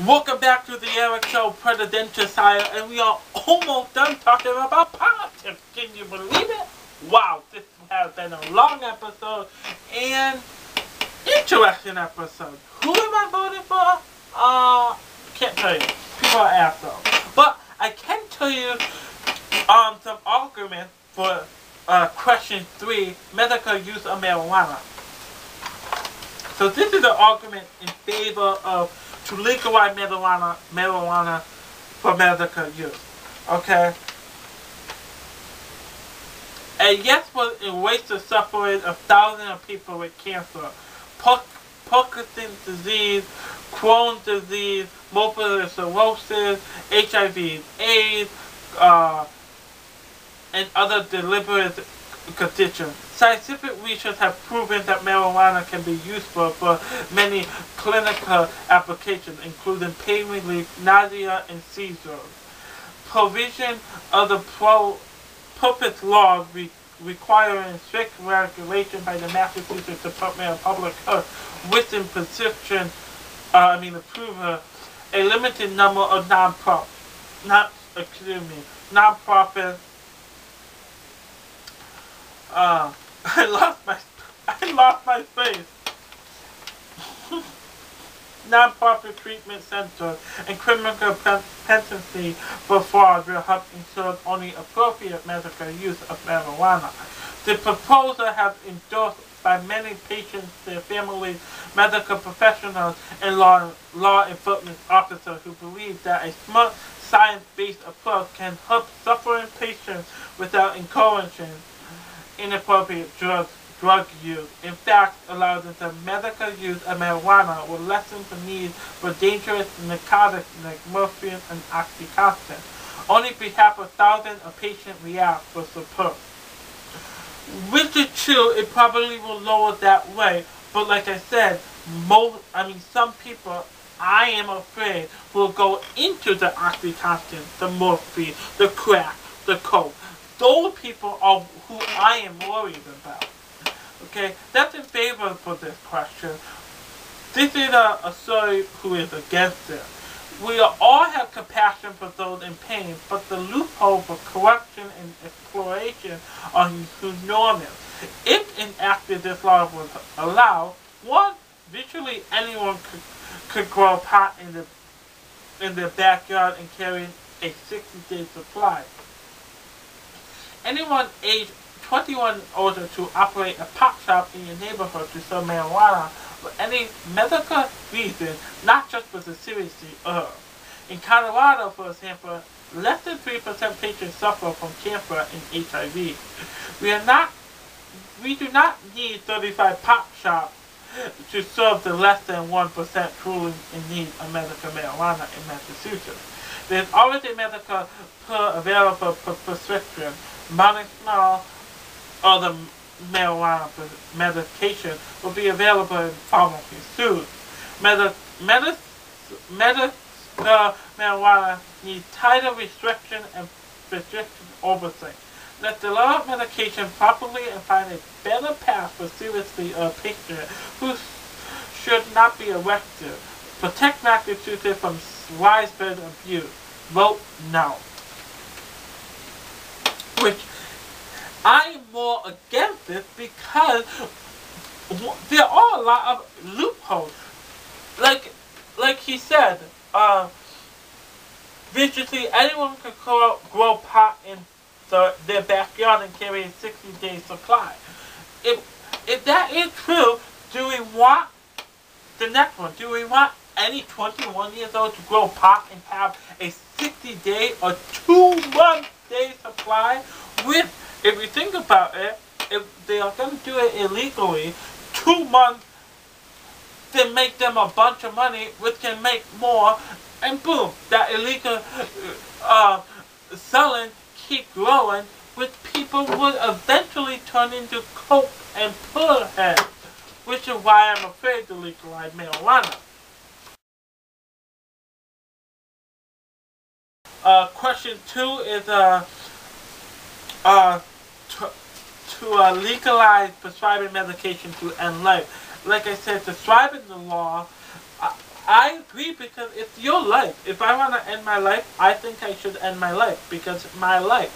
Welcome back to the Eric Show, Presidental, and we are almost done talking about politics. Can you believe it? Wow, this has been a long episode and interesting episode. Who am I voting for? Can't tell you. People are assholes. But I can tell you some arguments for question 3, medical use of marijuana. So this is an argument in favor of to legalize marijuana for medical use. Okay? A yes will erase the suffering of thousands of people with cancer, Parkinson's disease, Crohn's disease, multiple sclerosis, HIV, AIDS, and other deliberate conditions. Scientific research has proven that marijuana can be useful for many clinical applications, including pain relief, nausea, and seizures. Provision of the purpose law requiring strict regulation by the Massachusetts Department of Public Health within approval a limited number of non-profit. I lost my space. Non-profit treatment centers and criminal penalty for fraud will help ensure only appropriate medical use of marijuana. The proposal has endorsed by many patients, their families, medical professionals, and law enforcement officers who believe that a smart, science-based approach can help suffering patients without encouraging inappropriate drug use. In fact, allowing the medical use of marijuana will lessen the need for dangerous narcotics like morphine and oxycontin. Only behalf of thousands of patients react for support. Which is true, it probably will lower that way, but like I said, some people, I am afraid, will go into the oxycontin, the morphine, the crack, the coke. Those people are who I am worried about. Okay, that's in favor for this question. This is a story who is against it. We all have compassion for those in pain, but the loophole for corruption and exploration are enormous. If enacted, this law would allow, one, virtually anyone could grow pot in their backyard and carry a 60-day supply. Anyone aged 21 and older to operate a pot shop in your neighborhood to sell marijuana for any medical reason, not just for the seriously ill. In Colorado, for example, less than 3% patients suffer from cancer and HIV. We do not need 35 pot shops to serve the less than 1% truly in need of medical marijuana in Massachusetts. There is already medical pill available for prescription. Monosmal or the marijuana medication will be available in pharmacies soon. Marijuana needs tighter restriction and physician oversight. Let the law of medication properly and find a better path for seriously ill patients who should not be arrested. Protect Massachusetts from widespread abuse. Vote no. Which I'm more against it because there are a lot of loopholes. Like he said, virtually anyone can grow pot in their backyard and carry a 60-day supply. If that is true, do we want the next one? Do we want any 21 years old to grow pot and have a 60-day or 2-month supply with, if you think about it, if they are going to do it illegally, 2 months, then make them a bunch of money, which can make more, and boom, that illegal selling keep growing, which people would eventually turn into coke and pill heads, which is why I'm afraid to legalize marijuana. Question 2 is to legalize prescribing medication to end life. Like I said, describing the law, I agree because it's your life. If I want to end my life, I think I should end my life because it's my life.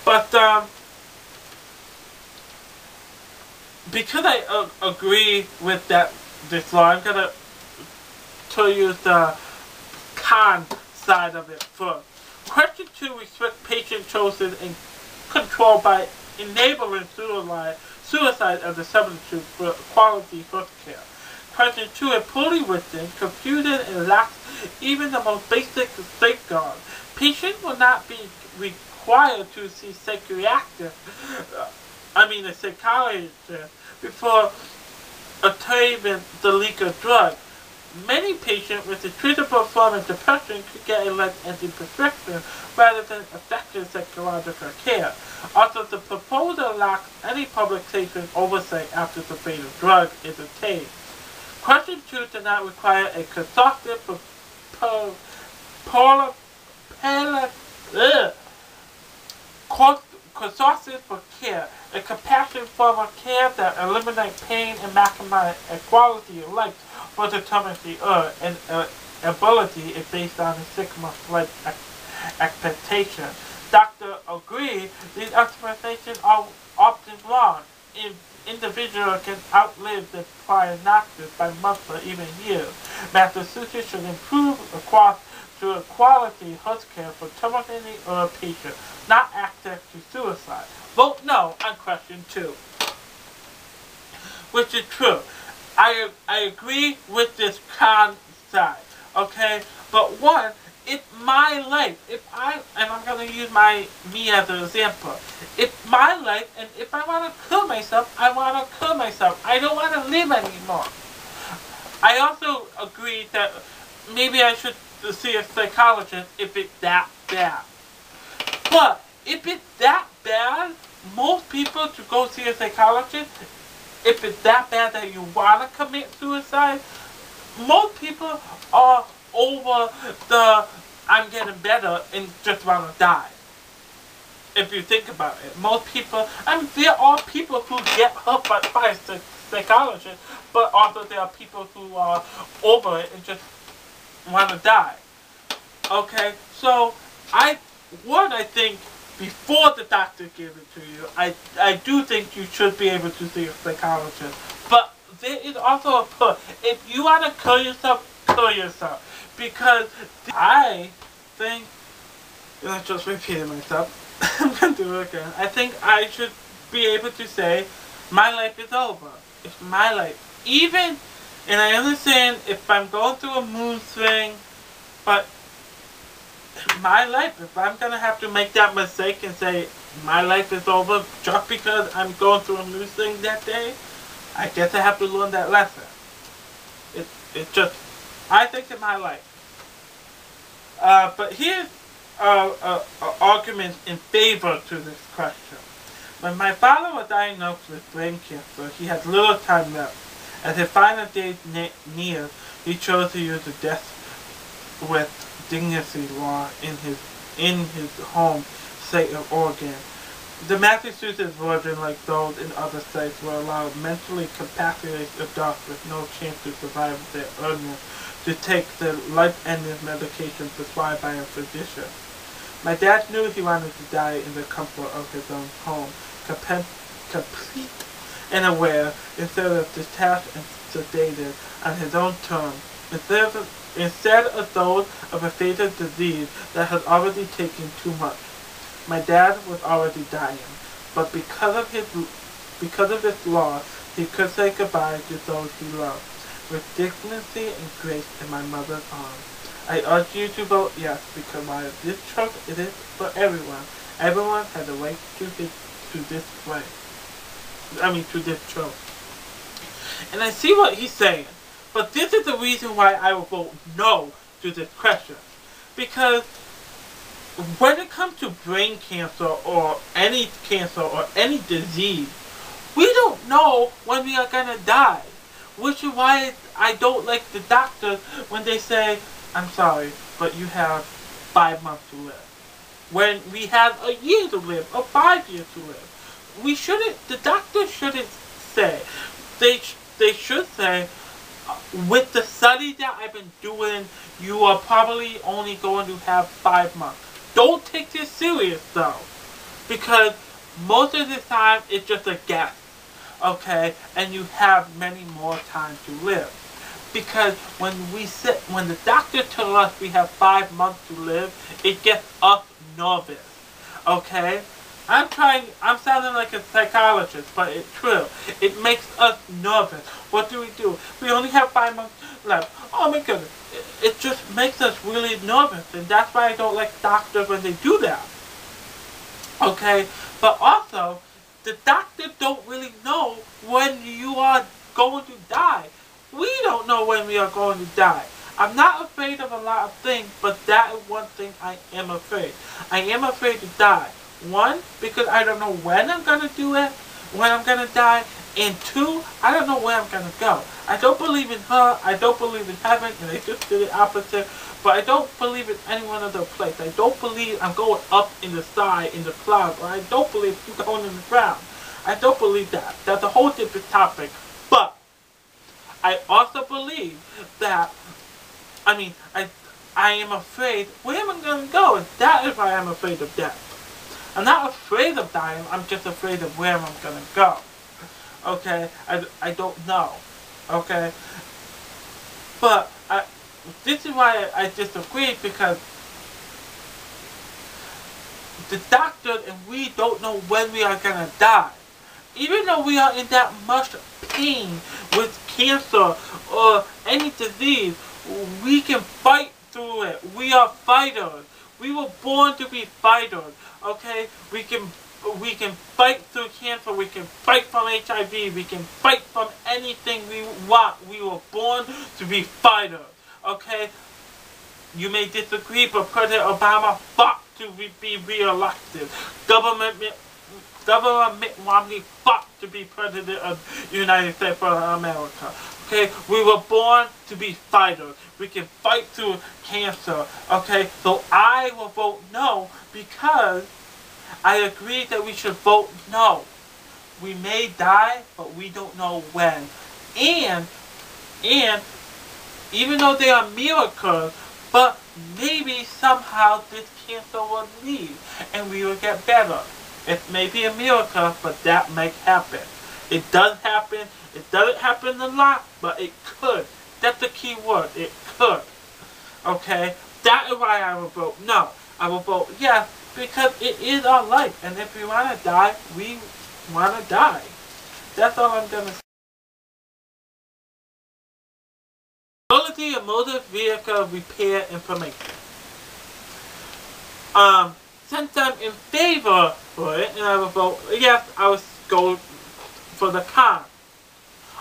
But because I agree with this law, I'm gonna tell you the con side of it first. Question 2 restricts patient choices and control by enabling suicide as a substitute for quality health care. Question 2 is poorly written, confusing, and lacks even the most basic safeguards. Patients will not be required to see a psychologist before obtaining the legal drug. Many patients with a treatable form of depression could get a less anti-prescription rather than effective psychological care. Also, the proposal lacks any public safety oversight after the fatal drug is obtained. Question 2 does not require a consultative consortium for care, a compassionate form of care that eliminates pain and maximizes quality of life for determinacy and ability is based on a 6-month life expectation. Doctors agree these expectations are often wrong. Individuals can outlive the prognosis by months or even years. Massachusetts should improve to a quality health care for terminally ill patients, not access to suicide. Vote no on question 2. Which is true. I agree with this con side, okay? But one, it's my life. I'm gonna use me as an example. It's my life, and if I want to kill myself, I want to kill myself. I don't want to live anymore. I also agree that maybe I should see a psychologist if it's that bad. But if it's that bad, most people to go see a psychologist, if it's that bad that you want to commit suicide, most people are over the I'm getting better and just want to die. If you think about it, most people, there are people who get help by a psychologist, but also there are people who are over it and just want to die. Okay, so I think before the doctor gives it to you, I do think you should be able to see a psychologist. But there is also a push. If you want to kill yourself, kill yourself. Because I think, and I'm just repeating myself, I'm going to do it again. I think I should be able to say, my life is over. It's my life. Even, and I understand if I'm going through a mood swing, but my life, if I'm going to have to make that mistake and say, my life is over just because I'm going through a mood swing that day, I guess I have to learn that lesson. It's just, I think it's my life. But here's argument in favor to this question. When my father was diagnosed with brain cancer, he had little time left. As his final days neared, he chose to use the death with dignity law in his home state of Oregon. The Massachusetts version, like those in other states, will allow mentally incapacitated adults with no chance to survive their illness to take the life-ending medication prescribed by a physician. My dad knew he wanted to die in the comfort of his own home, complete and aware, instead of detached and sedated on his own terms, instead of those of a fatal disease that had already taken too much. My dad was already dying, but because of this loss, he could say goodbye to those he loved, with dignity and grace in my mother's arms. I urge you to vote yes, because while this choice it is for everyone, everyone has a right to this choice. And I see what he's saying, but this is the reason why I will vote no to this question. Because when it comes to brain cancer or any disease, we don't know when we are going to die. Which is why I don't like the doctors when they say, I'm sorry, but you have 5 months to live. When we have a year to live, or 5 years to live. The doctor shouldn't say. They should say, with the study that I've been doing, you are probably only going to have 5 months. Don't take this serious though, because most of the time it's just a guess, okay? And you have many more time to live. Because when the doctor tells us we have 5 months to live, it gets us nervous, okay? I'm sounding like a psychologist, but it's true. It makes us nervous. What do? We only have 5 months left. Oh my goodness. It just makes us really nervous, and that's why I don't like doctors when they do that. Okay? But also, the doctors don't really know when you are going to die. We don't know when we are going to die. I'm not afraid of a lot of things, but that is one thing I am afraid. I am afraid to die. 1, because I don't know when I'm going to do it, when I'm going to die. And 2, I don't know where I'm going to go. I don't believe in her, I don't believe in heaven, and I just did the opposite. But I don't believe in any one other place. I don't believe I'm going up in the sky, in the clouds, or I don't believe you're going in the ground. I don't believe that. That's a whole different topic. But I also believe that, I am afraid, where am I going to go? And that is why I'm afraid of death. I'm not afraid of dying, I'm just afraid of where I'm going to go. Okay? I don't know. Okay? But this is why I disagree, because the doctor and we don't know when we are going to die. Even though we are in that much pain with cancer or any disease, we can fight through it. We are fighters. We were born to be fighters. Okay? We can fight through cancer. We can fight from HIV. We can fight from anything we want. We were born to be fighters. Okay? You may disagree, but President Obama fought to be re-elected. Governor Mitt Romney fought to be president of the United States of America. Okay, we were born to be fighters. We can fight through cancer. Okay, so I will vote no, because I agree that we should vote no. We may die, but we don't know when. And even though they are miracles, but maybe somehow this cancer will leave and we will get better. It may be a miracle, but that may happen. It does happen. It doesn't happen a lot, but it could. That's the key word. It could. Okay? That is why I will vote no. I will vote yes, because it is our life. And if we want to die, we want to die. That's all I'm going to say. Ability of motor vehicle repair information. Since I'm in favor for it, and I will vote yes, I will go for the con.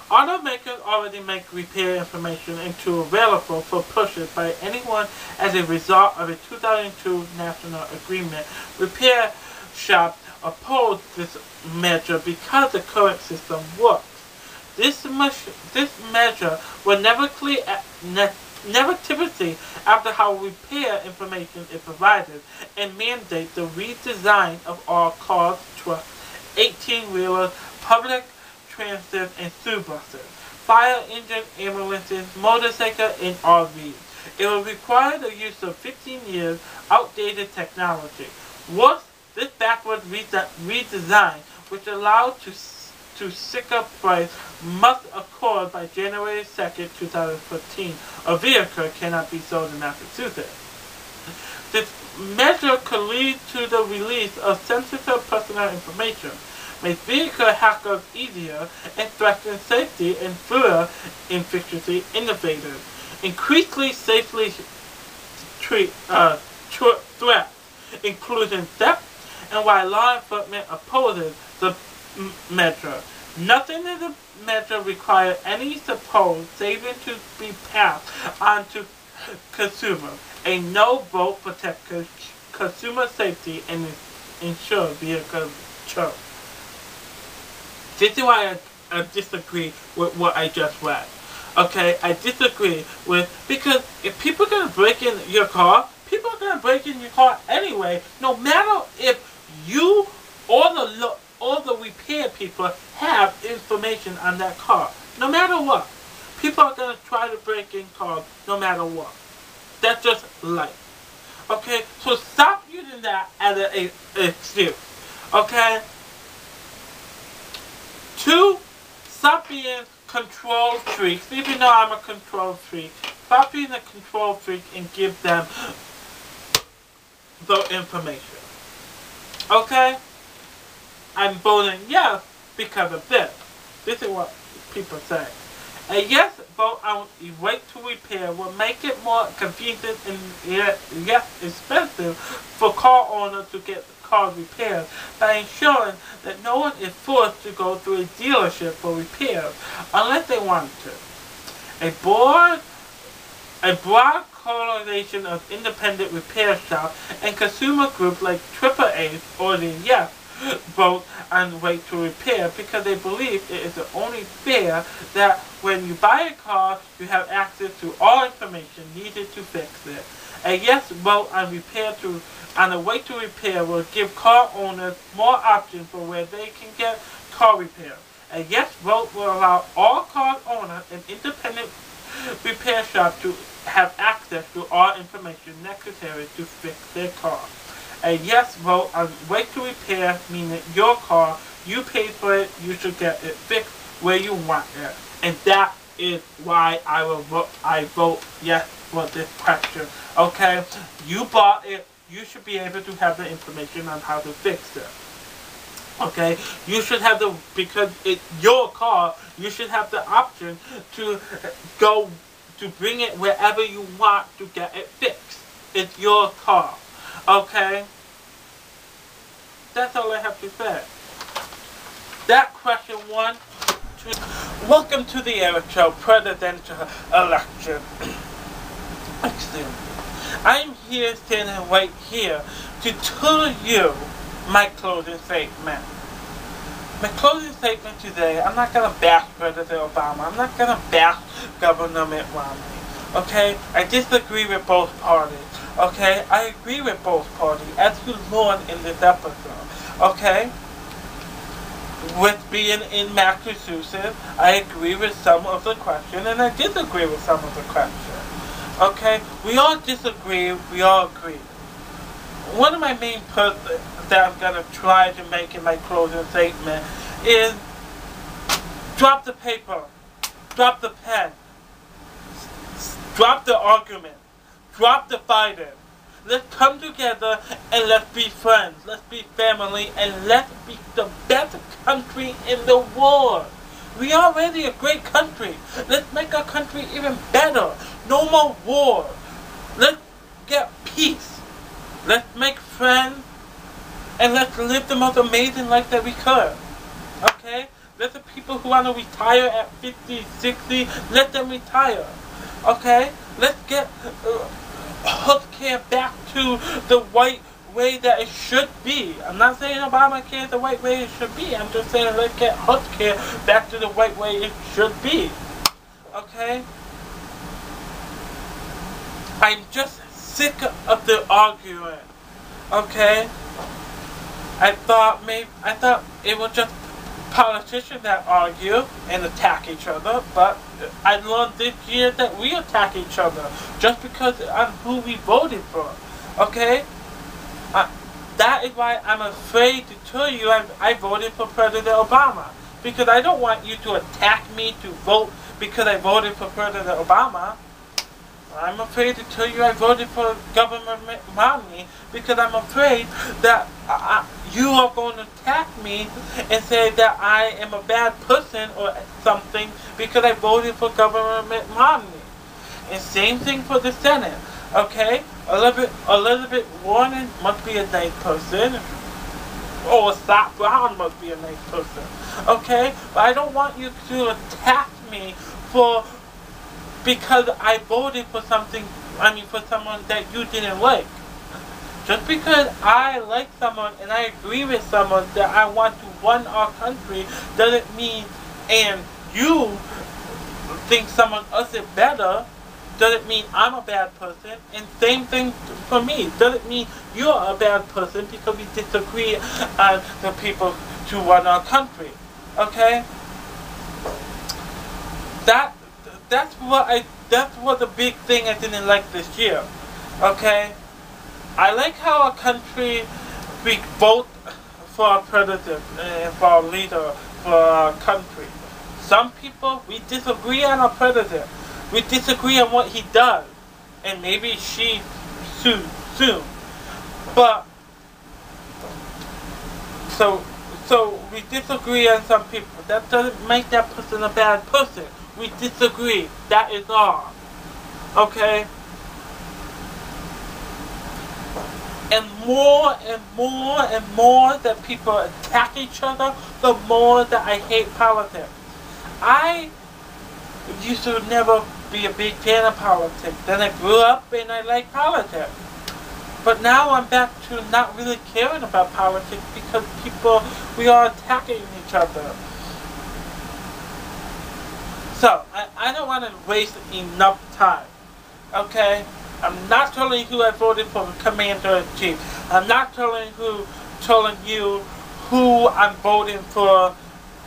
Automakers already make repair information into available for purchase by anyone as a result of a 2002 national agreement. Repair shops oppose this measure because the current system works. This measure will never clear negativity after how repair information is provided and mandate the redesign of all cars, trucks, 18-wheelers, public transit, and school buses, fire engine, ambulances, motorcycles, and RVs. It will require the use of 15 years outdated technology. Worse, this backward redesign, which allows to sicker price, must occur by January 2nd, 2015. A vehicle cannot be sold in Massachusetts. This measure could lead to the release of sensitive personal information, make vehicle hackers easier, and threaten safety and further efficiency innovators. Increasingly safely treat threats, including theft, and why law enforcement opposes the measure. Nothing in the measure requires any supposed saving to be passed on to consumers. A no vote protects consumer safety and ensure vehicle choice. This is why I disagree with what I just read. Okay, I disagree with, because if people are going to break in your car, people are going to break in your car anyway, no matter if you or the repair people have information on that car. No matter what. People are going to try to break in cars no matter what. That's just life. Okay? So stop using that as an excuse. Okay? 2, stop being control freaks. Even though I'm a control freak, stop being a control freak and give them the information. Okay? I'm voting yes because of this. This is what people say. A yes vote on wait to repair will make it more confusing and less expensive for car owners to get cars repaired by ensuring that no one is forced to go through a dealership for repairs unless they want to. A broad coalition of independent repair shops and consumer groups like AAA voted yes vote and wait to repair because they believe it is only fair that when you buy a car, you have access to all information needed to fix it. A yes vote on a wait to repair will give car owners more options for where they can get car repairs. A yes vote will allow all car owners and independent repair shops to have access to all information necessary to fix their car. A yes vote on wait to repair means that your car, you pay for it, you should get it fixed where you want it. And that is why I vote yes for this question. Okay? You bought it, you should be able to have the information on how to fix it. Okay? You should have because it's your car, you should have the option to bring it wherever you want to get it fixed. It's your car. Okay? That's all I have to say. That question 1. Welcome to the Eric Show Presidential Election. Excuse me. I'm here standing right here to tell you my closing statement. My closing statement today, I'm not going to bash President Obama. I'm not going to bash Governor Mitt Romney. Okay? I disagree with both parties. Okay? I agree with both parties, as you learned in this episode. Okay? With being in Massachusetts, I agree with some of the questions, and I disagree with some of the questions. Okay? We all disagree, we all agree. One of my main purposes that I'm going to try to make in my closing statement is drop the paper, drop the pen, drop the argument, drop the fighting. Let's come together and let's be friends, let's be family, and let's be the best country in the world. We are already a great country. Let's make our country even better. No more war. Let's get peace. Let's make friends, and let's live the most amazing life that we could. Okay? Let the people who want to retire at 50, 60, let them retire. Okay? Let's get healthcare back to the white way that it should be. I'm not saying Obamacare is the white way it should be. I'm just saying let's get healthcare back to the white way it should be. Okay? I'm just sick of the arguing. Okay? I thought it was just politicians that argue and attack each other, but I learned this year that we attack each other just because of who we voted for. Okay? That is why I'm afraid to tell you I voted for President Obama. Because I don't want you to attack me to vote because I voted for President Obama. I'm afraid to tell you I voted for Governor Mitt Romney because I'm afraid that you are going to attack me and say that I am a bad person or something because I voted for Governor Mitt Romney. And same thing for the Senate, okay? Elizabeth Warren must be a nice person. Or Scott Brown must be a nice person, okay? But I don't want you to attack me because I voted for for someone that you didn't like. Just because I like someone and I agree with someone that I want to run our country doesn't mean, and you think someone else is better, doesn't mean I'm a bad person. And same thing for me. Doesn't mean you're a bad person because we disagree on the people to run our country. Okay? that's what the big thing I didn't like this year. Okay? I like how our country, we vote for our president and for our leader, for our country. Some people, we disagree on our president. We disagree on what he does. And maybe she soon. But, so we disagree on some people. That doesn't make that person a bad person. We disagree. That is all. Okay? And more that people attack each other, the more that I hate politics. I used to never be a big fan of politics. Then I grew up and I like politics. But now I'm back to not really caring about politics because we are attacking each other. So, I don't want to waste enough time. Okay? I'm not telling you who I voted for Commander-in-Chief. I'm not telling you who I'm voting for,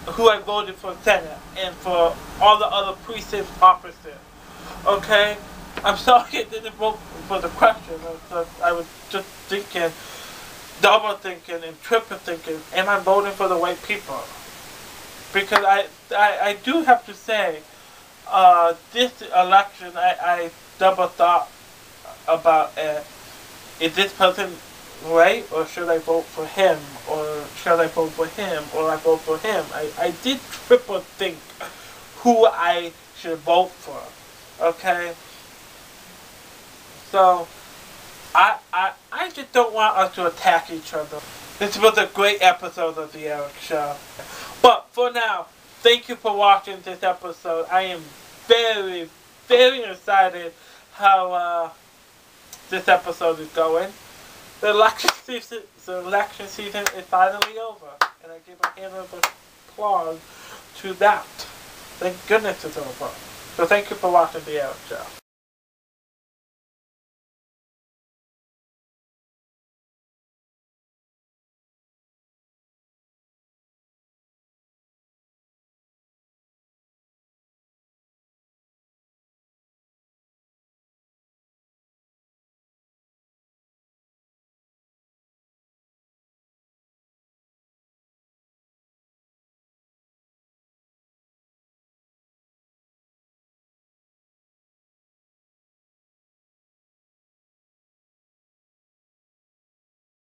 who I voted for Senate and for all the other precinct officers. Okay? I'm sorry I didn't vote for the question. I was just thinking, double thinking and triple thinking, am I voting for the right people? Because I do have to say, this election, I double thought about, is this person right, or should I vote for him, or should I vote for him, or I vote for him? I did triple think who I should vote for, okay? So, I just don't want us to attack each other. This was a great episode of The Eric Show. But for now, thank you for watching this episode. I am very, very excited how this episode is going. The election season is finally over. And I give a hand of applause to that. Thank goodness it's over. So thank you for watching The Eric Show.